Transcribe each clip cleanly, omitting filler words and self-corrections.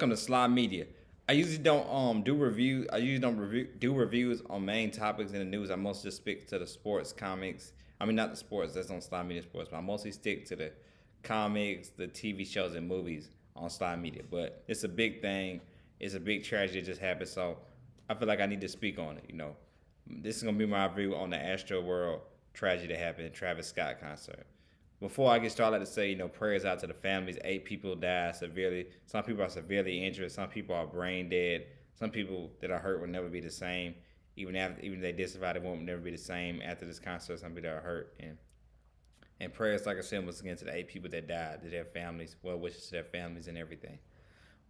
welcome to Slide Media. I usually don't do reviews. I usually don't do reviews on main topics in the news. I mostly just stick to the sports, comics. I mean, not the sports. That's on Slide Media Sports, but I mostly stick to the comics, the TV shows, and movies on Slide Media. But it's a big thing. It's a big tragedy that just happened. So I feel like I need to speak on it. This is gonna be my review on the Astroworld tragedy that happened at Travis Scott concert. Before I get started, I'd like to say, prayers out to the families. 8 people died severely. Some people are severely injured. Some people are brain dead. Some people that are hurt will never be the same. Even if they did survive, it won't never be the same after this concert. Some people are hurt. And prayers, like I said, was again to the 8 people that died, to their families, well wishes to their families and everything.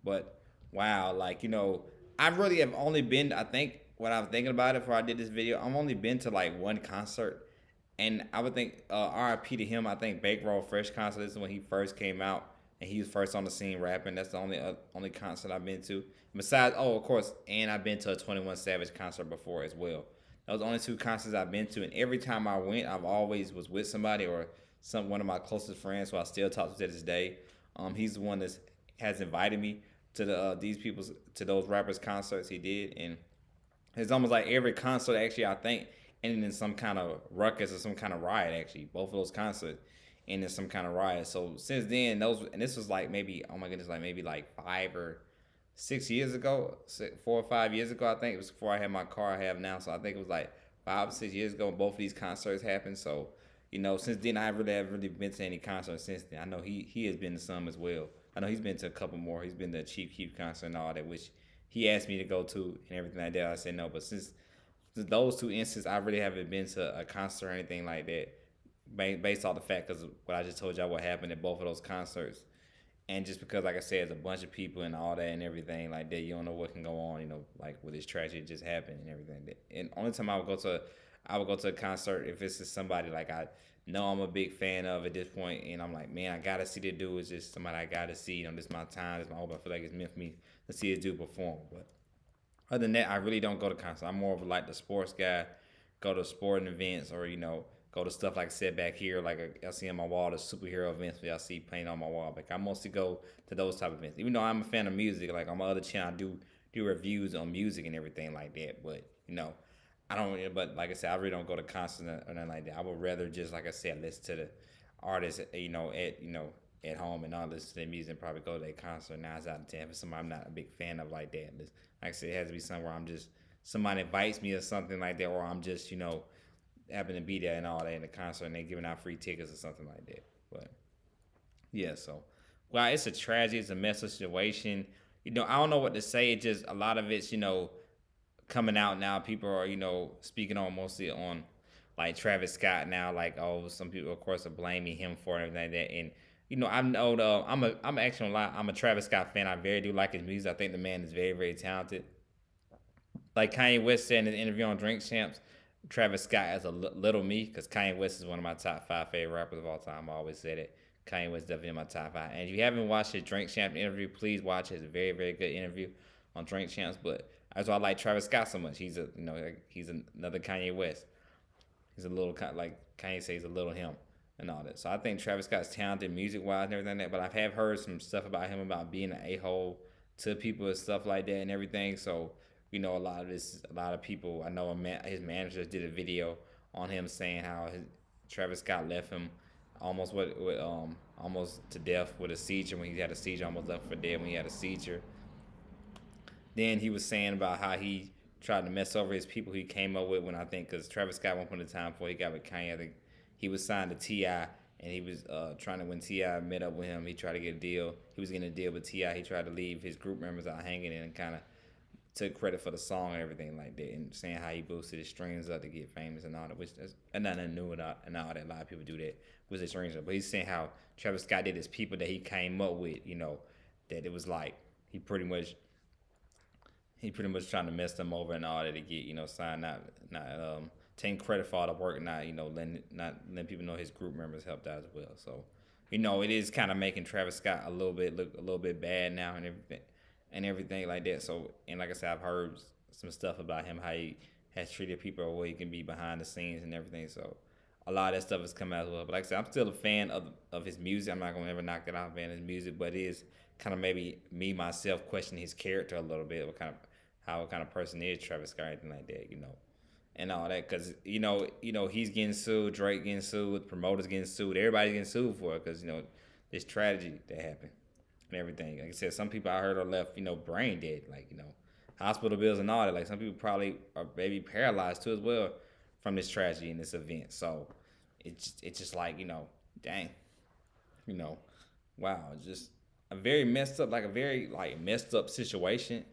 But wow, I really have only been. I think when I was thinking about it before I did this video, I've only been to like one concert, and I would think R.I.P. to him. I think Bankroll Fresh concert. This is when he first came out, and he was first on the scene rapping. That's the only concert I've been to. Besides, oh, of course, and I've been to a 21 Savage concert before as well. Those are the only 2 concerts I've been to, and every time I went, I've always was with somebody or one of my closest friends who I still talk to this day. He's the one that has invited me to those rappers concerts he did, and it's almost like every concert actually I think ended in some kind of ruckus or some kind of riot. Actually, both of those concerts ended in some kind of riot. So since then, this was like maybe, oh my goodness, like maybe like 5 or 6 years ago, 4 or 5 years ago. I think it was before I had my car I have now. So I think it was like 5 or 6 years ago when both of these concerts happened. So since then I really have really been to any concerts since then. I know he has been to some as well. I know he's been to a couple more. He's been to a Chief Keef concert and all that, which he asked me to go to and everything like that. I said no, but since those 2 instances, I really haven't been to a concert or anything like that, based off the fact because what I just told y'all what happened at both of those concerts, and just because, like I said, it's a bunch of people and all that and everything like that. You don't know what can go on, like with this tragedy just happened and everything. And only time I would go to a concert if it's just somebody like I know I'm a big fan of at this point, and I'm like, man, I gotta see the dude. It's just somebody I gotta see. This is my time. This is my hope. I feel like it's meant for me to see a dude perform. But other than that, I really don't go to concerts. I'm more of like the sports guy. Go to sporting events or go to stuff like I said back here. Like I see on my wall the superhero events that I see playing on my wall. Like I mostly go to those type of events. Even though I'm a fan of music, like on my other channel, I do reviews on music and everything like that. But I don't. But like I said, I really don't go to concerts or nothing like that. I would rather just like I said, listen to the artists, at home and not listen to their music and probably go to their concert 9 out of 10. For somebody I'm not a big fan of like that. Like I said, it has to be somewhere I'm just somebody invites me or something like that, or I'm just happen to be there and all that in the concert and they giving out free tickets or something like that. But yeah, so well, it's a tragedy, it's a messy situation. I don't know what to say. It just a lot of it's coming out now. People are speaking on mostly on like Travis Scott now. Like some people of course are blaming him for everything like that. And I know I'm actually a lot. I'm a Travis Scott fan. I very do like his music. I think the man is very very talented. Like Kanye West said in an interview on Drink Champs, Travis Scott as a little me, because Kanye West is one of my top 5 favorite rappers of all time. I always said it. Kanye West is definitely in my top 5. And if you haven't watched his Drink Champs interview, please watch it. It's a very, very good interview on Drink Champs. But that's why I like Travis Scott so much. He's another Kanye West. He's a little like Kanye says, a little him and all that. So I think Travis Scott's talented music wise and everything like that. But I have heard some stuff about him about being an a-hole to people and stuff like that and everything. So a lot of people. I know his manager did a video on him saying how Travis Scott left him almost to death with a seizure when he had a seizure, almost left for dead when he had a seizure. Then he was saying about how he tried to mess over his people he came up with when I think because Travis Scott one point in time before he got with Kanye, I think he was signed to Ti. And he was trying to when Ti met up with him, he tried to get a deal. He was getting a deal with Ti. He tried to leave his group members out hanging and kind of took credit for the song and everything like that, and saying how he boosted his streams up to get famous and all that, which is nothing new and all that. A lot of people do that with his streams up. But he's saying how Travis Scott did his people that he came up with, that it was like he pretty much trying to mess them over and all that to get signed, not taking credit for all the work, not letting people know his group members helped out as well. So it is kind of making Travis Scott look a little bit bad now and everything like that. So, and like I said, I've heard some stuff about him, how he has treated people, or what he can be behind the scenes and everything. So, a lot of that stuff has come out as well. But like I said, I'm still a fan of his music. I'm not gonna ever knock it out, fan of his music, but it is kind of maybe me myself question his character a little bit, what kind of person is Travis Scott, or anything like that, and all that, because he's getting sued, Drake getting sued, promoters getting sued, everybody's getting sued for it, because this tragedy that happened and everything. Like I said, some people I heard are left brain dead, like hospital bills and all that. Like some people probably are maybe paralyzed too as well from this tragedy and this event. So it's just like dang, you know, wow, it's just a very messed up, like a very like messed up situation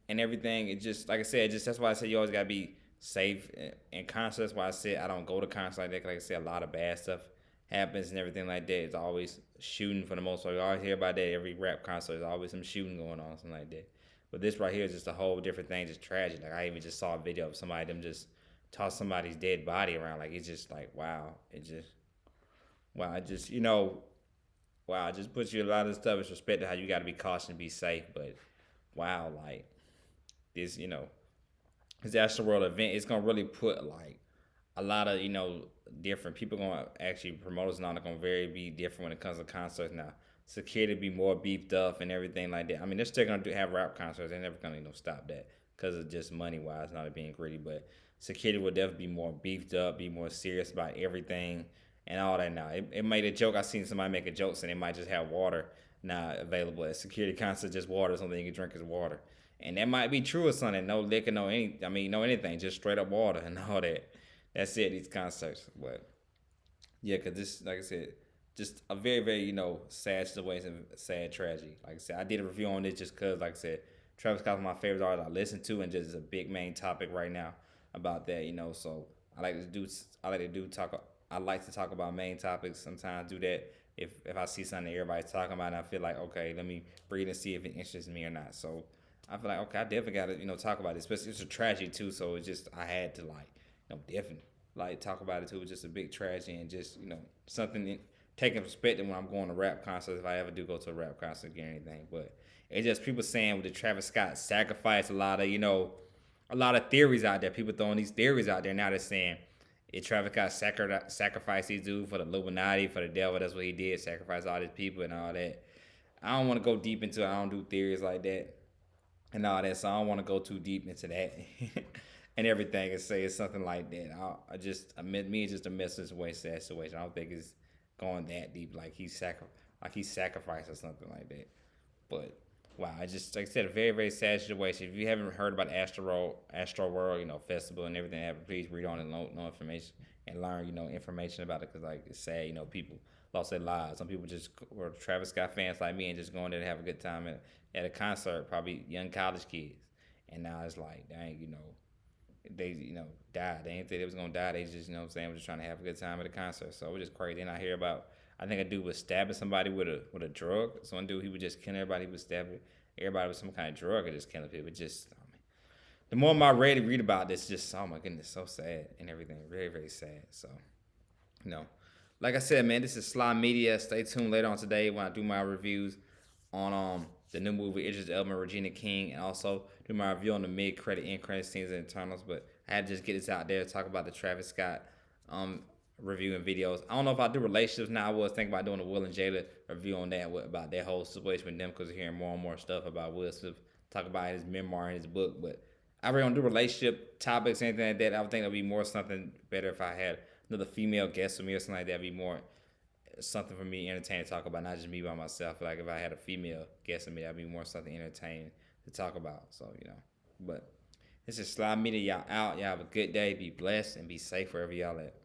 and everything. It just like I said, just that's why I said you always gotta be safe in concerts. That's why I said I don't go to concerts like that. 'Cause like I said, a lot of bad stuff happens and everything like that. It's always shooting for the most part. You always hear about that every rap concert. There's always some shooting going on, something like that. But this right here is just a whole different thing, just tragic. Like I even just saw a video of somebody them just toss somebody's dead body around. Like it's just like wow. It just wow. It just wow. It just puts you a lot of stuff in respect to how you got to be cautious and be safe. But wow, like this, this Astroworld event, it's gonna really put like a lot of different people gonna actually promoters now are gonna very be different when it comes to concerts now. Security be more beefed up and everything like that. I mean, they're still gonna have rap concerts. They're never gonna stop that because of just money wise, not being greedy. But security will definitely be more beefed up, be more serious about everything and all that. Now, it made a joke. I seen somebody make a joke saying they might just have water now available at security concerts, just water, something you can drink is water. And that might be true or something. No liquor, no anything, just straight up water and all that. That's it. These concerts, but yeah, because this, like I said, just a very, very, sad situation, sad tragedy. Like I said, I did a review on this just because, like I said, Travis Scott's one of my favorite artists I listen to, and just a big main topic right now about that. So I like to do, I like to do talk. I like to talk about main topics. Sometimes do that if I see something that everybody's talking about, and I feel like okay, let me read and see if it interests me or not. So I feel like okay, I definitely got to talk about it. Especially it's a tragedy too, so it's just I had to like definitely like talk about it too. It's just a big tragedy and just something taking perspective when I'm going to rap concerts if I ever do go to a rap concert or anything. But it's just people saying with the Travis Scott sacrifice, a lot of theories out there. People throwing these theories out there now. They're saying if Travis Scott sacrificed these dudes for the Illuminati, for the devil, that's what he did, sacrifice all these people and all that. I don't want to go deep into it. I don't do theories like that and all that. So I don't want to go too deep into that and everything and say it's something like that. Me, it's just a message way situation. I don't think it's going that deep. Like he sacrificed or something like that. But wow, I just like I said, a very very sad situation. If you haven't heard about Astro World, festival and everything, please read on and know information and learn information about it because like it's sad. People lost their lives. Some people just were Travis Scott fans like me and just going there to have a good time at a concert, probably young college kids. And now it's like, dang, they died. They ain't think they was gonna die. They just what I'm saying, was just trying to have a good time at a concert. So it was just crazy. And I hear about I think a dude was stabbing somebody with a drug. So one dude he was just killing everybody. He was stabbing everybody with some kind of drug or just killing people. It just the more I read about this, just oh my goodness, so sad and everything. Very very sad. So you know, like I said, man, this is Sly Media. Stay tuned later on today when I do my reviews on the new movie Idris Elba and Regina King, and also do my review on the mid credit, end credit scenes and internals. But I had to just get this out there to talk about the Travis Scott review and videos. I don't know if I do relationships now. I was thinking about doing a Will and Jada review on that about that whole situation with them because we're hearing more and more stuff about Will Smith talk about his memoir and his book. But I really don't do relationship topics anything like that. I would think it'd be more something better if I had another female guest with me or something like that. It'd be more something for me entertaining to talk about, not just me by myself. Like if I had a female guest with me, that'd be more something entertaining to talk about. So but this is Sly Media. Y'all out. Y'all have a good day. Be blessed and be safe wherever y'all at.